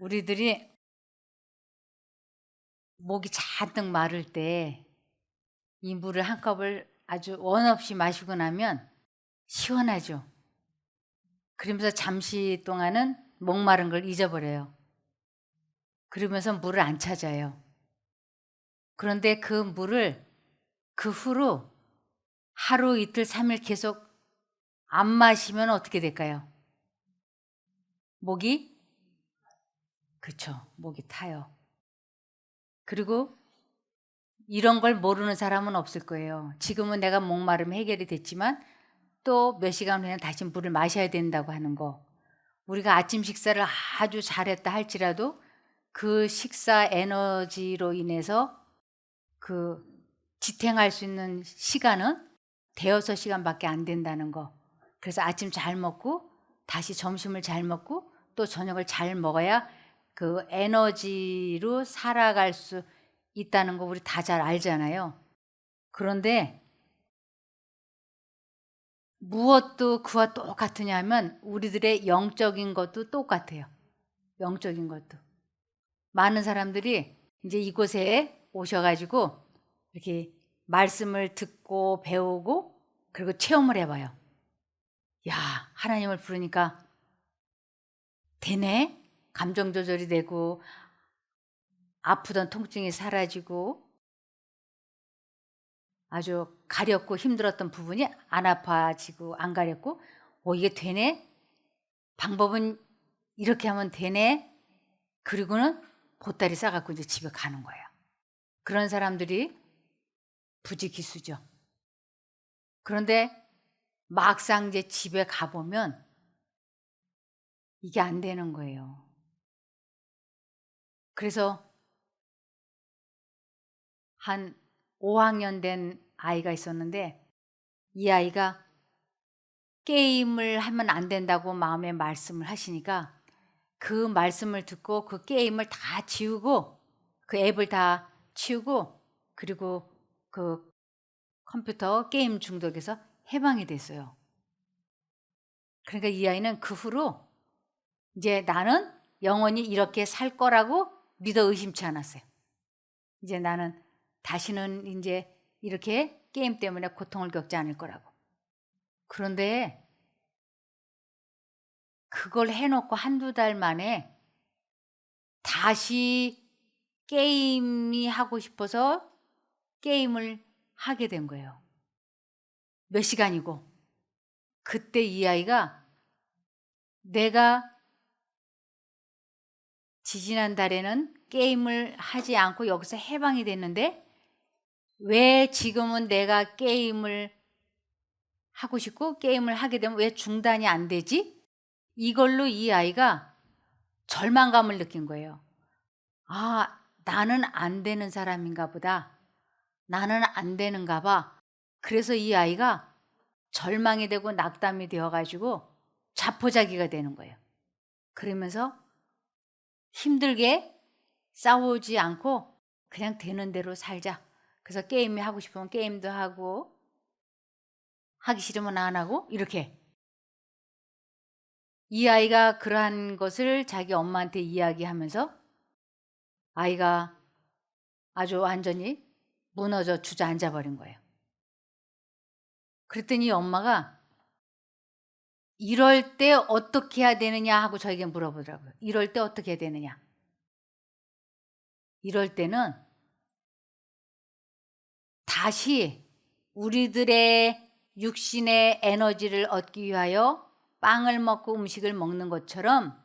우리들이 목이 잔뜩 마를 때 이 물을 한 컵을 아주 원 없이 마시고 나면 시원하죠. 그러면서 잠시 동안은 목마른 걸 잊어버려요. 그러면서 물을 안 찾아요. 그런데 그 물을 그 후로 하루 이틀 3일 계속 안 마시면 어떻게 될까요? 목이 그쵸. 목이 타요. 그리고 이런 걸 모르는 사람은 없을 거예요. 지금은 내가 목마름이 해결이 됐지만 또 몇 시간 후에는 다시 물을 마셔야 된다고 하는 거. 우리가 아침 식사를 아주 잘했다 할지라도 그 식사 에너지로 인해서 그 지탱할 수 있는 시간은 대여섯 시간밖에 안 된다는 거. 그래서 아침 잘 먹고 다시 점심을 잘 먹고 또 저녁을 잘 먹어야 그 에너지로 살아갈 수 있다는 거 우리 다 잘 알잖아요. 그런데 무엇도 그와 똑같으냐면 우리들의 영적인 것도 똑같아요. 영적인 것도. 많은 사람들이 이제 이곳에 오셔 가지고 이렇게 말씀을 듣고 배우고 그리고 체험을 해 봐요. 야, 하나님을 부르니까 되네. 감정 조절이 되고 아프던 통증이 사라지고 아주 가렵고 힘들었던 부분이 안 아파지고 안 가렵고 이게 되네. 방법은 이렇게 하면 되네. 그리고는 보따리 싸 갖고 이제 집에 가는 거예요. 그런 사람들이 부지기수죠. 그런데 막상 이제 집에 가 보면 이게 안 되는 거예요. 그래서 한 5 학년 된 아이가 있었는데 이 아이가 게임을 하면 안 된다고 마음에 말씀을 하시니까 그 말씀을 듣고 그 게임을 다 지우고 그 앱을 다 치우고 그리고 그 컴퓨터 게임 중독에서 해방이 됐어요. 그러니까 이 아이는 그 후로 이제 '나는 영원히 이렇게 살 거'라고 믿어 의심치 않았어요. 이제 '나는 다시는 인제 이렇게 게임 때문에 고통을 겪지 않을 거'라고. 그런데 그걸 해 놓고 한두 달 만에 다시 게임이 하고 싶어서 게임을 하게 된 거예요. 몇 시간이고. 그때 이 아이가 내가 지지난달에는 게임을 하지 않고 여기서 해방이 됐는데 왜 지금은 내가 게임을 하고 싶고 게임을 하게 되면 왜 중단이 안 되지? 이걸로 이 아이가 절망감을 느낀 거예요. '아 나는 안 되는 사람인가 보다. 나는 안 되는가 봐.' 그래서 이 아이가 절망이 되고 낙담이 되어 가지고 자포자기가 되는 거예요. 그러면서 힘들게 싸우지 않고 그냥 되는 대로 살자. 그래서 게임이 하고 싶으면 게임도 하고 하기 싫으면 안 하고 이렇게. 이 아이가 그러한 것을 자기 엄마한테 이야기하면서 아이가 아주 완전히 무너져 주저앉아 버린 거예요. 그랬더니 엄마가 "이럴 때 어떻게 해야 되느냐?" 하고 저에게 물어보더라고요. "이럴 때 어떻게 해야 되느냐?" 이럴 때는 다시 우리들의 육신의 에너지를 얻기 위하여 빵을 먹고 음식을 먹는 것처럼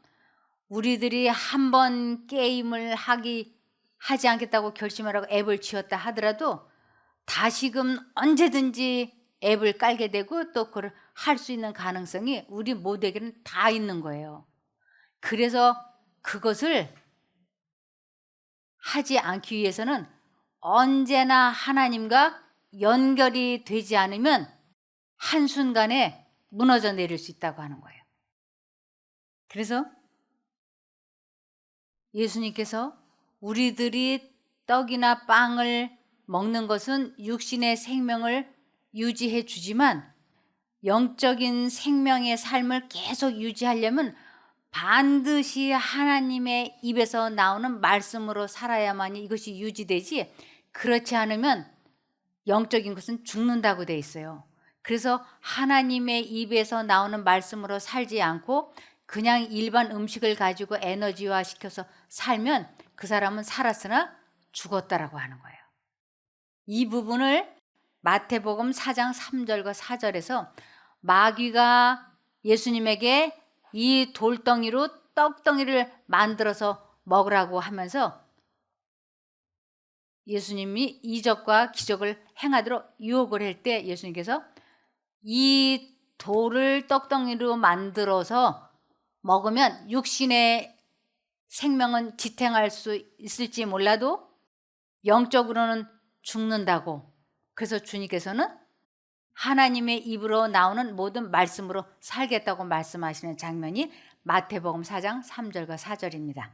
우리들이 한 번 게임을 하지 않겠다고 결심을 하고 앱을 지웠다 하더라도 다시금 언제든지 앱을 깔게 되고 또 그걸 할 수 있는 가능성이 우리 모두에게는 다 있는 거예요. 그래서 그것을 하지 않기 위해서는 언제나 하나님과 연결이 되지 않으면 한순간에 무너져 내릴 수 있다고 하는 거예요. 그래서 예수님께서 우리들이 떡이나 빵을 먹는 것은 육신의 생명을 유지해 주지만 영적인 생명의 삶을 계속 유지하려면 반드시 하나님의 입에서 나오는 말씀으로 살아야만이 이것이 유지되지, 그렇지 않으면 영적인 것은 죽는다고 돼 있어요. 그래서 하나님의 입에서 나오는 말씀으로 살지 않고 그냥 일반 음식을 가지고 에너지화 시켜서 살면 그 사람은 살았으나 죽었다라고 하는 거예요. 이 부분을 마태복음 4장 3절과 4절에서 마귀가 예수님에게 이 돌덩이로 떡덩이를 만들어서 먹으라고 하면서 예수님이 이적과 기적을 행하도록 유혹을 할 때 예수님께서 이 돌을 떡덩이로 만들어서 먹으면 육신의 생명은 지탱할 수 있을지 몰라도 영적으로는 죽는다고. 그래서 주님께서는 하나님의 입으로 나오는 모든 말씀으로 살겠다고 말씀하시는 장면이 마태복음 4장 3절과 4절입니다.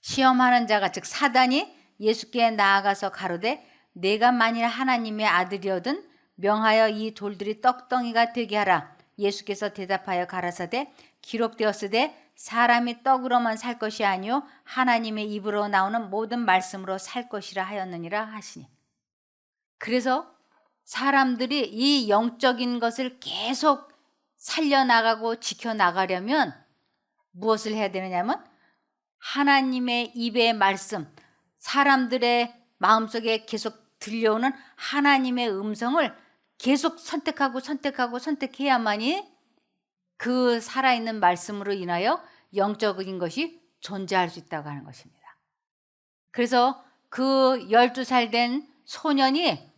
시험하는 자가 즉 사단이 예수께 나아가서 가로되 내가 만일 하나님의 아들이거든 명하여 이 돌들이 떡덩이가 되게 하라. 예수께서 대답하여 가라사대 기록되었으되 사람이 떡으로만 살 것이 아니요 하나님의 입으로 나오는 모든 말씀으로 살 것이라 하였느니라 하시니. 그래서 사람들이 이 영적인 것을 계속 살려나가고 지켜나가려면 무엇을 해야 되느냐면 하나님의 입의 말씀, 사람들의 마음속에 계속 들려오는 하나님의 음성을 계속 선택해야만이 그 살아있는 말씀으로 인하여 영적인 것이 존재할 수 있다고 하는 것입니다. 그래서 그 12살 된 소년이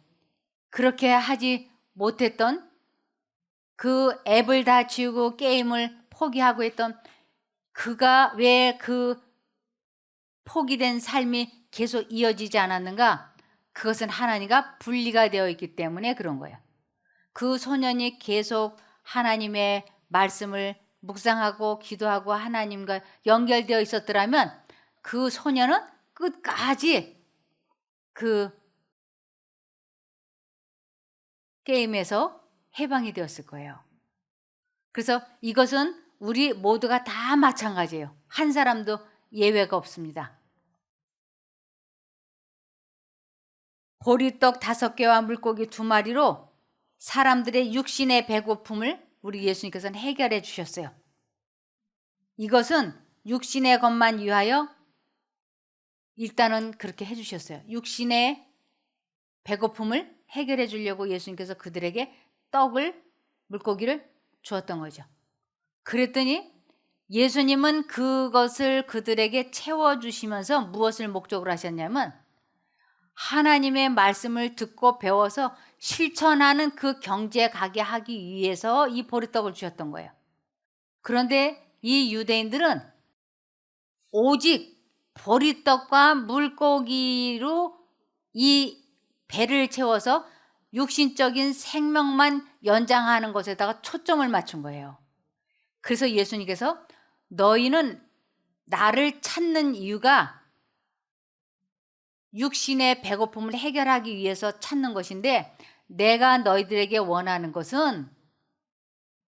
그렇게 하지 못했던, 그 앱을 다 지우고 게임을 포기하고 했던 그가 왜 그 포기된 삶이 계속 이어지지 않았는가? 그것은 하나님과 분리가 되어 있기 때문에 그런 거예요. 그 소년이 계속 하나님의 말씀을 묵상하고 기도하고 하나님과 연결되어 있었더라면 그 소년은 끝까지 그 게임에서 해방이 되었을 거예요. 그래서 이것은 우리 모두가 다 마찬가지예요. 한 사람도 예외가 없습니다. 보리떡 5개와 물고기 2마리로 사람들의 육신의 배고픔을 우리 예수님께서는 해결해 주셨어요. 이것은 육신의 것만 위하여 일단은 그렇게 해 주셨어요. 육신의 배고픔을 해결해 주려고 예수님께서 그들에게 떡을, 물고기를 주었던 거죠. 그랬더니 예수님은 그것을 그들에게 채워주시면서 무엇을 목적으로 하셨냐면 하나님의 말씀을 듣고 배워서 실천하는 그 경지에 가게 하기 위해서 이 보리떡을 주셨던 거예요. 그런데 이 유대인들은 오직 보리떡과 물고기로 이 배를 채워서 육신적인 생명만 연장하는 것에다가 초점을 맞춘 거예요. 그래서 예수님께서 너희는 나를 찾는 이유가 육신의 배고픔을 해결하기 위해서 찾는 것인데 내가 너희들에게 원하는 것은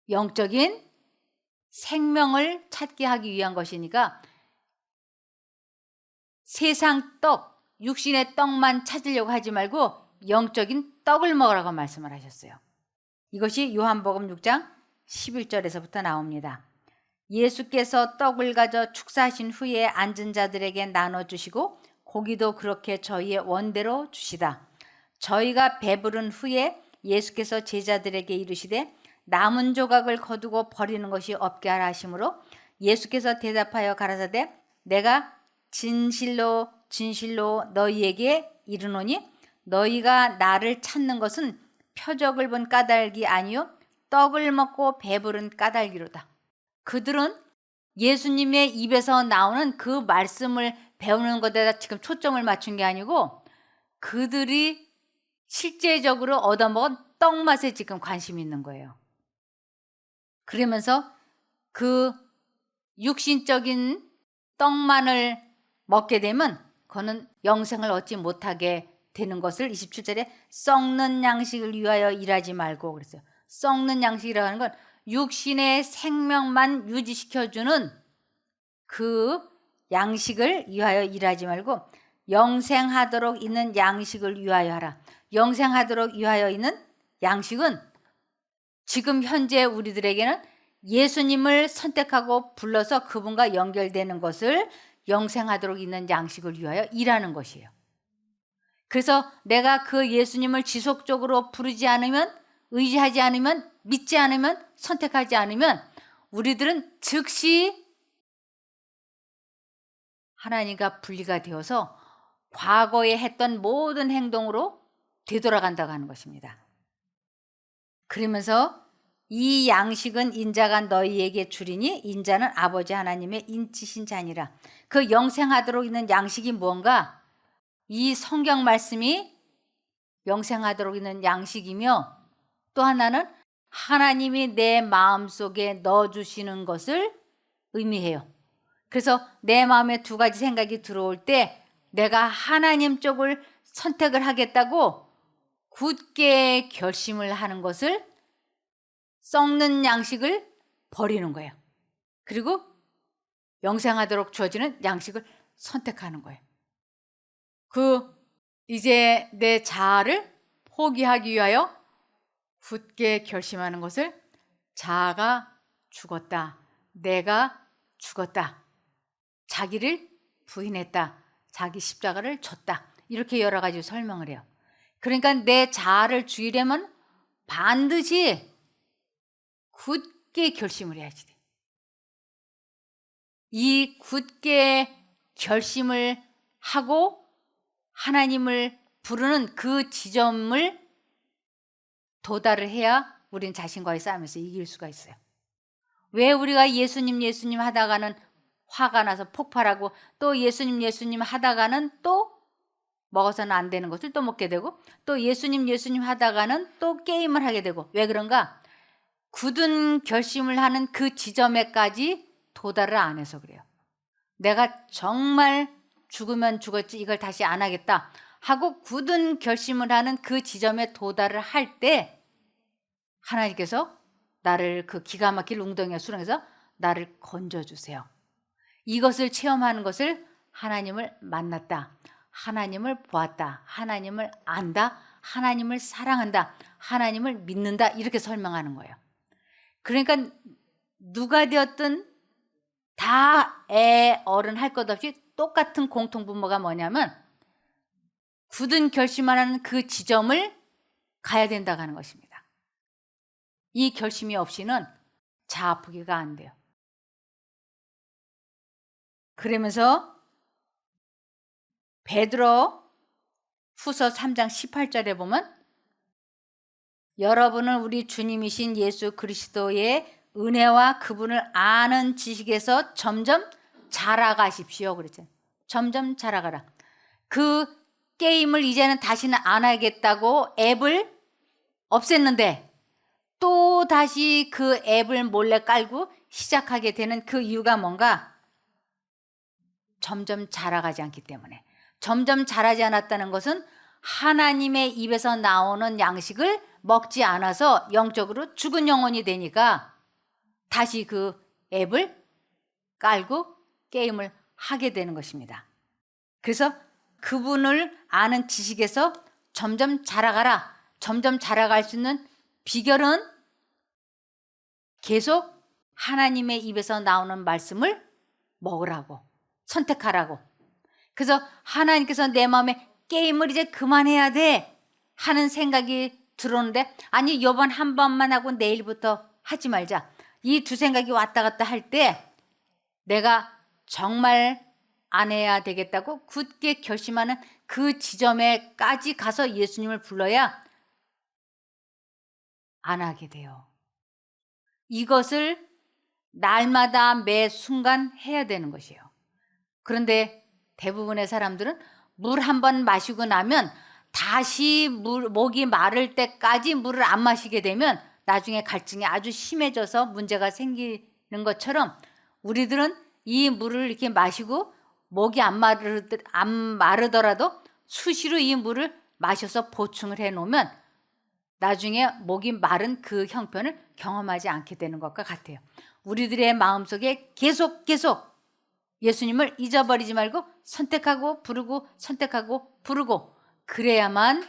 영적인 생명을 찾게 하기 위한 것이니까 세상 떡, 육신의 떡만 찾으려고 하지 말고 영적인 떡을 먹으라고 말씀을 하셨어요. 이것이 요한복음 6장 11절에서부터 나옵니다. 예수께서 떡을 가져 축사하신 후에 앉은 자들에게 나눠주시고 고기도 그렇게 저희의 원대로 주시다. 저희가 배부른 후에 예수께서 제자들에게 이르시되 남은 조각을 거두고 버리는 것이 없게 하라 하시므로 예수께서 대답하여 가라사대 내가 진실로 진실로 너희에게 이르노니 너희가 나를 찾는 것은 표적을 본 까닭이 아니요 떡을 먹고 배부른 까닭이로다. 그들은 예수님의 입에서 나오는 그 말씀을 배우는 것에다 지금 초점을 맞춘 게 아니고 그들이 실제적으로 얻어먹은 떡 맛에 지금 관심이 있는 거예요. 그러면서 그 육신적인 떡만을 먹게 되면 그는 영생을 얻지 못하게 되는 것을 27절에 썩는 양식을 위하여 일하지 말고 그랬어요. 썩는 양식이라고 하는 건 육신의 생명만 유지시켜주는 그 양식을 위하여 일하지 말고 영생하도록 있는 양식을 위하여 하라. 영생하도록 위하여 있는 양식은 지금 현재 우리들에게는 예수님을 선택하고 불러서 그분과 연결되는 것을 영생하도록 있는 양식을 위하여 일하는 것이에요. 그래서 내가 그 예수님을 지속적으로 부르지 않으면, 의지하지 않으면, 믿지 않으면, 선택하지 않으면 우리들은 즉시 하나님과 분리가 되어서 과거에 했던 모든 행동으로 되돌아간다고 하는 것입니다. 그러면서 이 양식은 인자가 너희에게 주리니 인자는 아버지 하나님의 인치신 자니라. 그 영생하도록 있는 양식이 무언가? 이 성경 말씀이 영생하도록 있는 양식이며, 또 하나는 하나님이 내 마음속에 넣어주시는 것을 의미해요. 그래서 내 마음에 두 가지 생각이 들어올 때 내가 하나님 쪽을 선택을 하겠다고 굳게 결심을 하는 것을, 썩는 양식을 버리는 거예요. 그리고 영생하도록 주어지는 양식을 선택하는 거예요. 이제 내 자아를 포기하기 위하여 굳게 결심하는 것을 자아가 죽었다, 내가 죽었다, 자기를 부인했다, 자기 십자가를 졌다, 이렇게 여러 가지 설명을 해요. 그러니까 내 자아를 죽이려면 반드시 굳게 결심을 해야지 돼. 이 굳게 결심을 하고 하나님을 부르는 그 지점을 도달을 해야 우린 자신과의 싸움에서 이길 수가 있어요. 왜 우리가 예수님 하다가는 화가 나서 폭발하고, 또 예수님 하다가는 또 먹어서는 안 되는 것을 또 먹게 되고, 또 예수님 하다가는 또 게임을 하게 되고, 왜 그런가? 굳은 결심을 하는 그 지점에까지 도달을 안 해서 그래요. 내가 정말 죽으면 죽었지 이걸 다시 안 하겠다 하고 굳은 결심을 하는 그 지점에 도달을 할 때 하나님께서 나를 그 기가 막힐 웅덩이에 수렁에서 나를 건져주세요. 이것을 체험하는 것을 하나님을 만났다, 하나님을 보았다, 하나님을 안다, 하나님을 사랑한다, 하나님을 믿는다, 이렇게 설명하는 거예요. 그러니까 누가 되었든 다 애, 어른 할 것 없이 똑같은 공통분모가 뭐냐면 굳은 결심하는 그 지점을 가야 된다고 하는 것입니다. 이 결심이 없이는 자아 포기가 안 돼요. 그러면서 베드로 후서 3장 18절에 보면 여러분은 우리 주님이신 예수 그리스도의 은혜와 그분을 아는 지식에서 점점 자라가십시오. 그랬죠. 점점 자라가라. 그 게임을 이제는 다시는 안 하겠다고 앱을 없앴는데 또 다시 그 앱을 몰래 깔고 시작하게 되는 그 이유가 뭔가? 점점 자라가지 않기 때문에. 점점 자라지 않았다는 것은 하나님의 입에서 나오는 양식을 먹지 않아서 영적으로 죽은 영혼이 되니까 다시 그 앱을 깔고 게임을 하게 되는 것입니다. 그래서 그분을 아는 지식에서 점점 자라가라. 점점 자라갈 수 있는 비결은 계속 하나님의 입에서 나오는 말씀을 먹으라고, 선택하라고. 그래서 하나님께서 내 마음에 게임을 이제 그만해야 돼 하는 생각이 들어오는데, 아니 이번 한 번만 하고 내일부터 하지 말자, 이 두 생각이 왔다 갔다 할 때 내가 정말 안 해야 되겠다고 굳게 결심하는 그 지점에까지 가서 예수님을 불러야 안 하게 돼요. 이것을 날마다 매 순간 해야 되는 것이에요. 그런데 대부분의 사람들은 물 한 번 마시고 나면 다시 목이 마를 때까지 물을 안 마시게 되면 나중에 갈증이 아주 심해져서 문제가 생기는 것처럼 우리들은 이 물을 이렇게 마시고 목이 안 마르더라도 수시로 이 물을 마셔서 보충을 해 놓으면 나중에 목이 마른 그 형편을 경험하지 않게 되는 것과 같아요. 우리들의 마음속에 계속 예수님을 잊어버리지 말고 선택하고 부르고 선택하고 부르고, 그래야만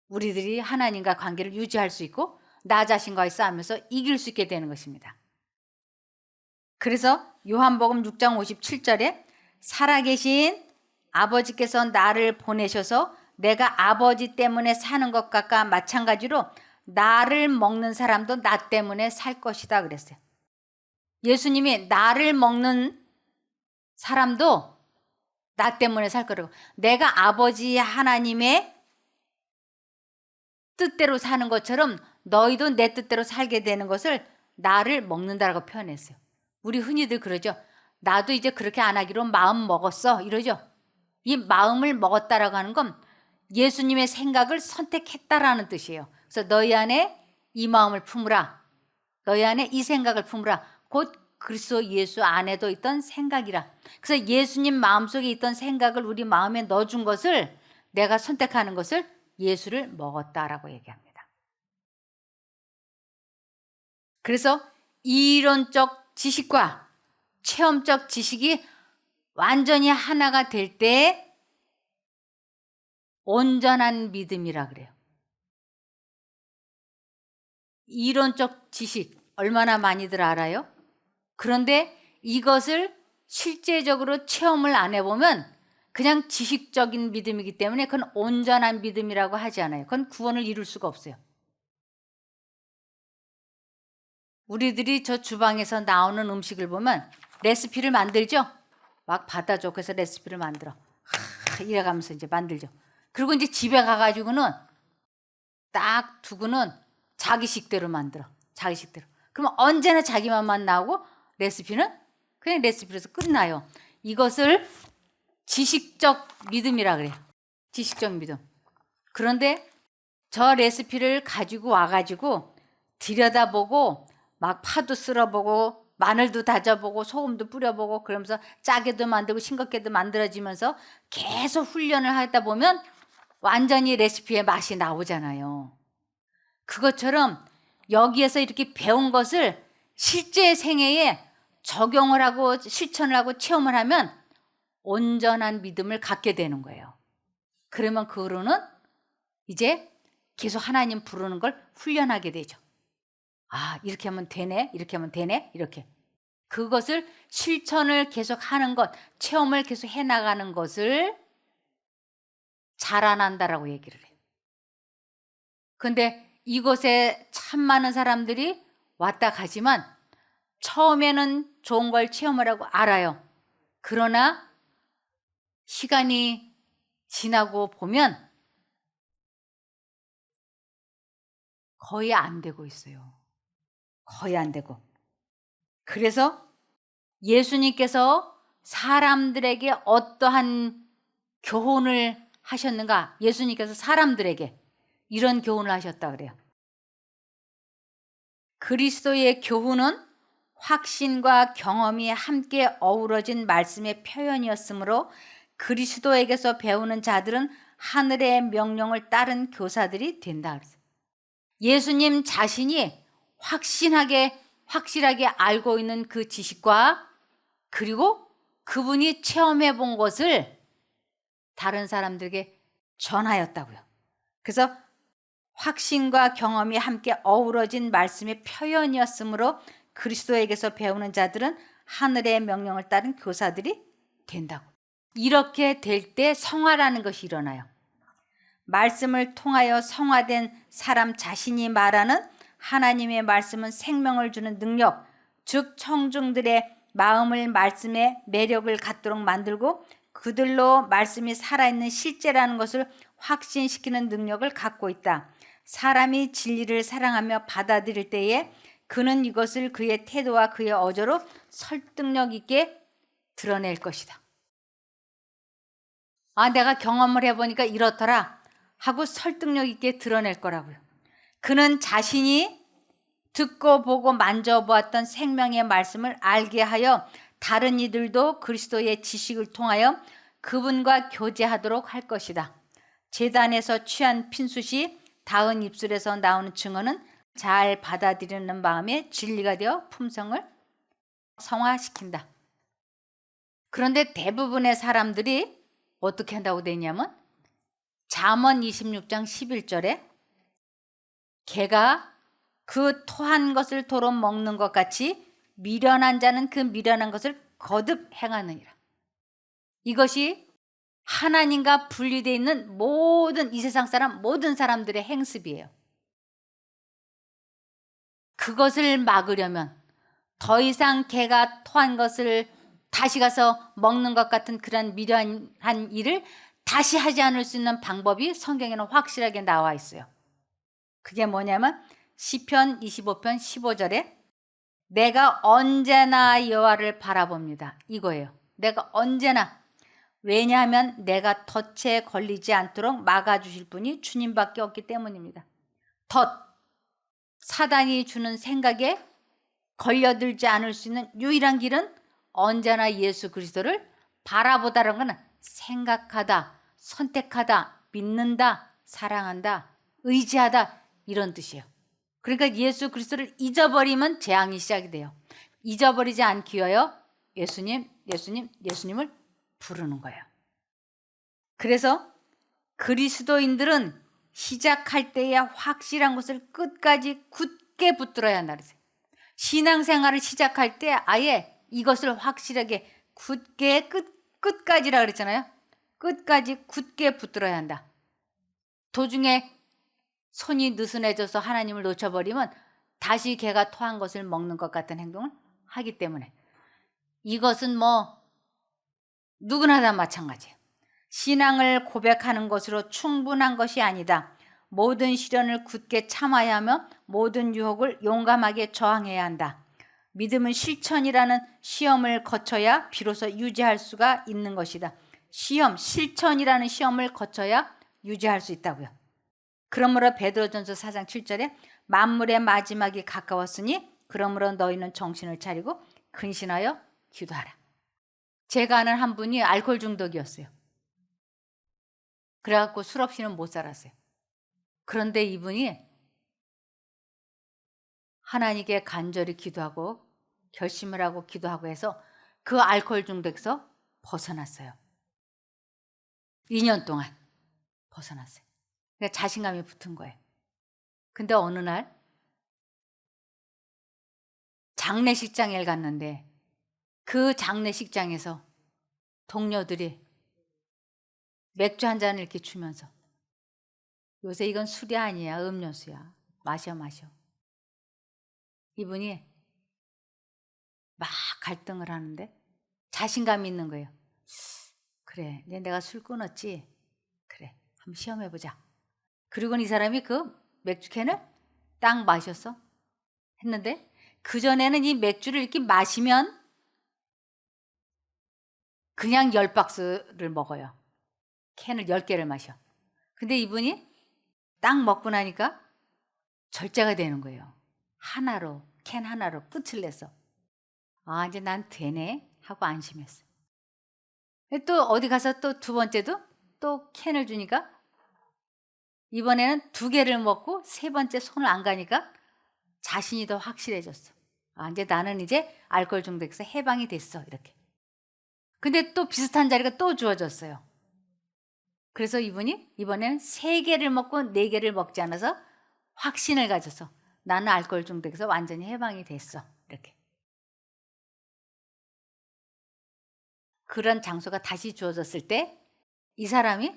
우리들이 하나님과 관계를 유지할 수 있고 나 자신과의 싸움에서 이길 수 있게 되는 것입니다. 그래서 요한복음 6장 57절에 살아계신 아버지께서 나를 보내셔서 내가 아버지 때문에 사는 것 같과 마찬가지로 나를 먹는 사람도 나 때문에 살 것이다 그랬어요. 예수님이 나를 먹는 사람도 나 때문에 살 거라고. 내가 아버지 하나님의 뜻대로 사는 것처럼 너희도 내 뜻대로 살게 되는 것을 나를 먹는다라고 표현했어요. 우리 흔히들 그러죠. 나도 이제 그렇게 안 하기로 마음 먹었어 이러죠. 이 마음을 먹었다라고 하는 건 예수님의 생각을 선택했다라는 뜻이에요. 그래서 너희 안에 이 마음을 품으라. 너희 안에 이 생각을 품으라. 곧 그리스도 예수 안에도 있던 생각이라. 그래서 예수님 마음속에 있던 생각을 우리 마음에 넣어준 것을, 내가 선택하는 것을 예수를 먹었다라고 얘기합니다. 그래서 이론적 지식과 체험적 지식이 완전히 하나가 될 때 온전한 믿음이라 그래요. 이론적 지식 얼마나 많이들 알아요? 그런데 이것을 실제적으로 체험을 안 해보면 그냥 지식적인 믿음이기 때문에 그건 온전한 믿음이라고 하지 않아요. 그건 구원을 이룰 수가 없어요. 우리들이 저 주방에서 나오는 음식을 보면 레시피를 만들죠. 막 받아줘. 그래서 레시피를 만들어. 이래가면서 이제 만들죠. 그리고 이제 집에 가가지고는 딱 두고는 자기식대로 만들어. 자기식대로. 그러면 언제나 자기 맘만 나오고 레시피는 그냥 레시피로서 끝나요. 이것을 지식적 믿음이라 그래요. 지식적 믿음. 그런데 저 레시피를 가지고 와가지고 들여다보고 막 파도 쓸어보고 마늘도 다져보고 소금도 뿌려보고 그러면서 짜게도 만들고 싱겁게도 만들어지면서 계속 훈련을 하다 보면 완전히 레시피의 맛이 나오잖아요. 그것처럼 여기에서 이렇게 배운 것을 실제 생애에 적용을 하고 실천을 하고 체험을 하면 온전한 믿음을 갖게 되는 거예요. 그러면 그 후로는 이제 계속 하나님 부르는 걸 훈련하게 되죠. 아, 이렇게 하면 되네, 이렇게 하면 되네, 이렇게. 그것을 실천을 계속 하는 것, 체험을 계속 해나가는 것을 자라난다라고 얘기를 해요. 근데 이곳에 참 많은 사람들이 왔다 가지만 처음에는 좋은 걸 체험을 하고 알아요. 그러나 시간이 지나고 보면 거의 안 되고 있어요. 거의 안 되고. 그래서 예수님께서 사람들에게 어떠한 교훈을 하셨는가? 예수님께서 사람들에게 이런 교훈을 하셨다 그래요. 그리스도의 교훈은 확신과 경험이 함께 어우러진 말씀의 표현이었으므로 그리스도에게서 배우는 자들은 하늘의 명령을 따른 교사들이 된다 그랬어요. 예수님 자신이 확실하게 알고 있는 그 지식과 그리고 그분이 체험해 본 것을 다른 사람들에게 전하였다고요. 그래서 확신과 경험이 함께 어우러진 말씀의 표현이었으므로 그리스도에게서 배우는 자들은 하늘의 명령을 따른 교사들이 된다고. 이렇게 될 때 성화라는 것이 일어나요. 말씀을 통하여 성화된 사람 자신이 말하는 하나님의 말씀은 생명을 주는 능력, 즉 청중들의 마음을 말씀의 매력을 갖도록 만들고 그들로 말씀이 살아있는 실제라는 것을 확신시키는 능력을 갖고 있다. 사람이 진리를 사랑하며 받아들일 때에 그는 이것을 그의 태도와 그의 어조로 설득력 있게 드러낼 것이다. 아, 내가 경험을 해보니까 이렇더라 하고 설득력 있게 드러낼 거라고요. 그는 자신이 듣고 보고 만져보았던 생명의 말씀을 알게 하여 다른 이들도 그리스도의 지식을 통하여 그분과 교제하도록 할 것이다. 제단에서 취한 핀숫이 닿은 입술에서 나오는 증언은 잘 받아들이는 마음에 진리가 되어 품성을 성화시킨다. 그런데 대부분의 사람들이 어떻게 한다고 돼 있냐면 잠언 26장 11절에 개가 그 토한 것을 도로 먹는 것 같이 미련한 자는 그 미련한 것을 거듭 행하느니라. 이것이 하나님과 분리되어 있는 모든 이 세상 사람 모든 사람들의 행습이에요. 그것을 막으려면 더 이상 개가 토한 것을 다시 가서 먹는 것 같은 그런 미련한 일을 다시 하지 않을 수 있는 방법이 성경에는 확실하게 나와 있어요. 그게 뭐냐면 시편 25편 15절에 내가 언제나 여호와를 바라봅니다. 이거예요. 내가 언제나. 왜냐하면 내가 덫에 걸리지 않도록 막아주실 분이 주님밖에 없기 때문입니다. 덫, 사단이 주는 생각에 걸려들지 않을 수 있는 유일한 길은 언제나 예수 그리스도를 바라보다라는 건 생각하다, 선택하다, 믿는다, 사랑한다, 의지하다 이런 뜻이에요. 그러니까 예수 그리스도를 잊어버리면 재앙이 시작이 돼요. 잊어버리지 않기 위하여 예수님, 예수님, 예수님을 부르는 거예요. 그래서 그리스도인들은 시작할 때에 확실한 것을 끝까지 굳게 붙들어야 한다 그랬어요. 신앙생활을 시작할 때 아예 이것을 확실하게 굳게 끝까지라 그랬잖아요. 끝까지 굳게 붙들어야 한다. 도중에 손이 느슨해져서 하나님을 놓쳐버리면 다시 개가 토한 것을 먹는 것 같은 행동을 하기 때문에 이것은 뭐 누구나 다 마찬가지예요. 신앙을 고백하는 것으로 충분한 것이 아니다. 모든 시련을 굳게 참아야 하며 모든 유혹을 용감하게 저항해야 한다. 믿음은 실천이라는 시험을 거쳐야 비로소 유지할 수가 있는 것이다. 실천이라는 시험을 거쳐야 유지할 수 있다고요. 그러므로 베드로전서 4장 7절에 만물의 마지막이 가까웠으니 그러므로 너희는 정신을 차리고 근신하여 기도하라. 제가 아는 한 분이 알코올 중독이었어요. 그래갖고 술 없이는 못 살았어요. 그런데 이분이 하나님께 간절히 기도하고 결심을 하고 기도하고 해서 그 알코올 중독에서 벗어났어요. 2년 동안 벗어났어요. 그러니까 자신감이 붙은 거예요. 근데 어느 날 장례식장에 갔는데 그 장례식장에서 동료들이 맥주 한 잔을 이렇게 주면서 요새 이건 술이 아니야, 음료수야. 마셔. 이분이 막 갈등을 하는데 자신감이 있는 거예요. 그래, 내가 술 끊었지? 그래, 한번 시험해보자. 그리고는 이 사람이 그 맥주캔을 딱 마셨어. 했는데 그전에는 이 맥주를 이렇게 마시면 그냥 10박스를 먹어요. 캔을 10개를 마셔. 근데 이분이 딱 먹고 나니까 절제가 되는 거예요. 캔 하나로 끝을 냈어. 아, 이제 난 되네 하고 안심했어. 또 어디 가서 또 두 번째도 또 캔을 주니까 이번에는 2개를 먹고 세 번째 손을 안 가니까 자신이 더 확실해졌어. 아, 이제 나는 이제 알코올 중독에서 해방이 됐어. 이렇게. 근데 또 비슷한 자리가 또 주어졌어요. 그래서 이분이 이번에는 3개를 먹고 4개를 먹지 않아서 확신을 가져서 나는 알코올 중독에서 완전히 해방이 됐어. 이렇게. 그런 장소가 다시 주어졌을 때 이 사람이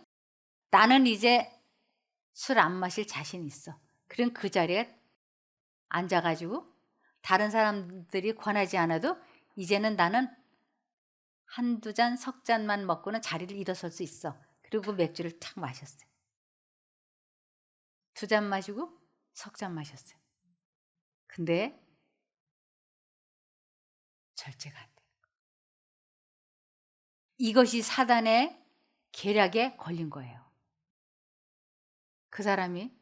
나는 이제 술 안 마실 자신 있어. 그럼 그 자리에 앉아가지고 다른 사람들이 권하지 않아도 이제는 나는 한두 잔, 석 잔만 먹고는 자리를 일어설 수 있어. 그리고 맥주를 탁 마셨어요. 2잔 마시고 석 잔 마셨어요. 근데 절제가 안 돼요. 이것이 사단의 계략에 걸린 거예요. 그 사람이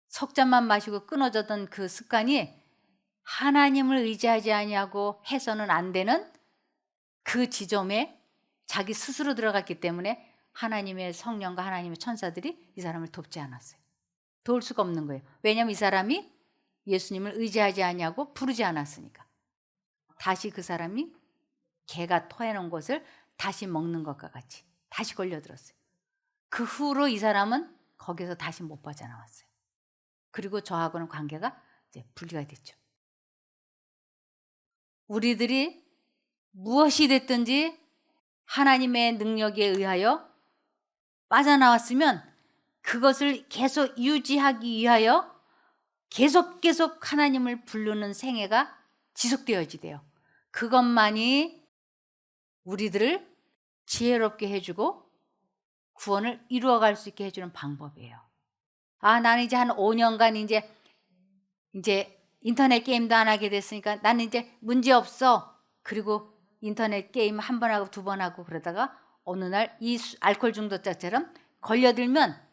석 잔만 마시고 끊어졌던 그 습관이 하나님을 의지하지 아니하고 해서는 안 되는 그 지점에 자기 스스로 들어갔기 때문에 하나님의 성령과 하나님의 천사들이 이 사람을 돕지 않았어요. 도울 수가 없는 거예요. 왜냐하면 이 사람이 예수님을 의지하지 아니하고 부르지 않았으니까. 다시 그 사람이 개가 토해놓은 것을 다시 먹는 것과 같이 다시 걸려들었어요. 그 후로 이 사람은 거기서 다시 못 빠져나왔어요. 그리고 저하고는 관계가 이제 분리가 됐죠. 우리들이 무엇이 됐든지 하나님의 능력에 의하여 빠져나왔으면 그것을 계속 유지하기 위하여 계속 하나님을 부르는 생애가 지속되어야지 돼요. 그것만이 우리들을 지혜롭게 해주고 구원을 이루어갈 수 있게 해주는 방법이에요. 나는 이제 한 5년간 이제 인터넷 게임도 안 하게 됐으니까 나는 이제 문제 없어. 그리고 인터넷 게임 한 번 하고 두 번 하고 그러다가 어느 날 이 알코올 중독자처럼 걸려들면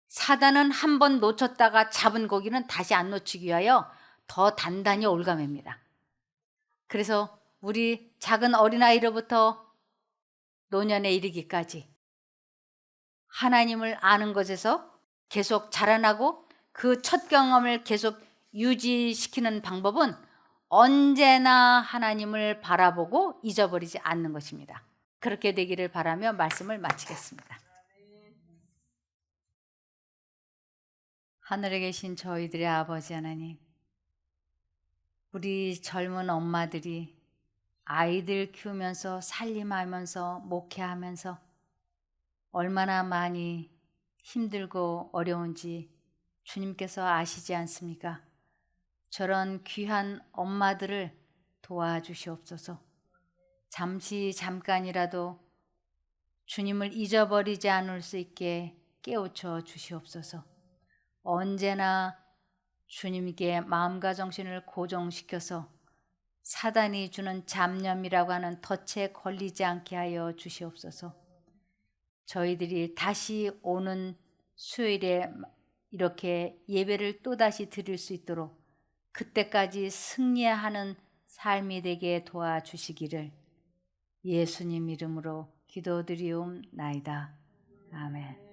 사단은 한 번 놓쳤다가 잡은 고기는 다시 안 놓치기 위하여 더 단단히 올가맵니다. 그래서 우리 작은 어린아이로부터 노년에 이르기까지 하나님을 아는 것에서 계속 자라나고 그 첫 경험을 계속 유지시키는 방법은 언제나 하나님을 바라보고 잊어버리지 않는 것입니다. 그렇게 되기를 바라며 말씀을 마치겠습니다. 하늘에 계신 저희들의 아버지 하나님, 우리 젊은 엄마들이 아이들 키우면서 살림하면서 목회하면서 얼마나 많이 힘들고 어려운지 주님께서 아시지 않습니까? 저런 귀한 엄마들을 도와주시옵소서. 잠깐이라도 주님을 잊어버리지 않을 수 있게 깨우쳐 주시옵소서. 언제나 주님께 마음과 정신을 고정시켜서 사단이 주는 잡념이라고 하는 덫에 걸리지 않게 하여 주시옵소서. 저희들이 다시 오는 수요일에 이렇게 예배를 또다시 드릴 수 있도록 그때까지 승리하는 삶이 되게 도와주시기를 예수님 이름으로 기도드리옵나이다. 아멘.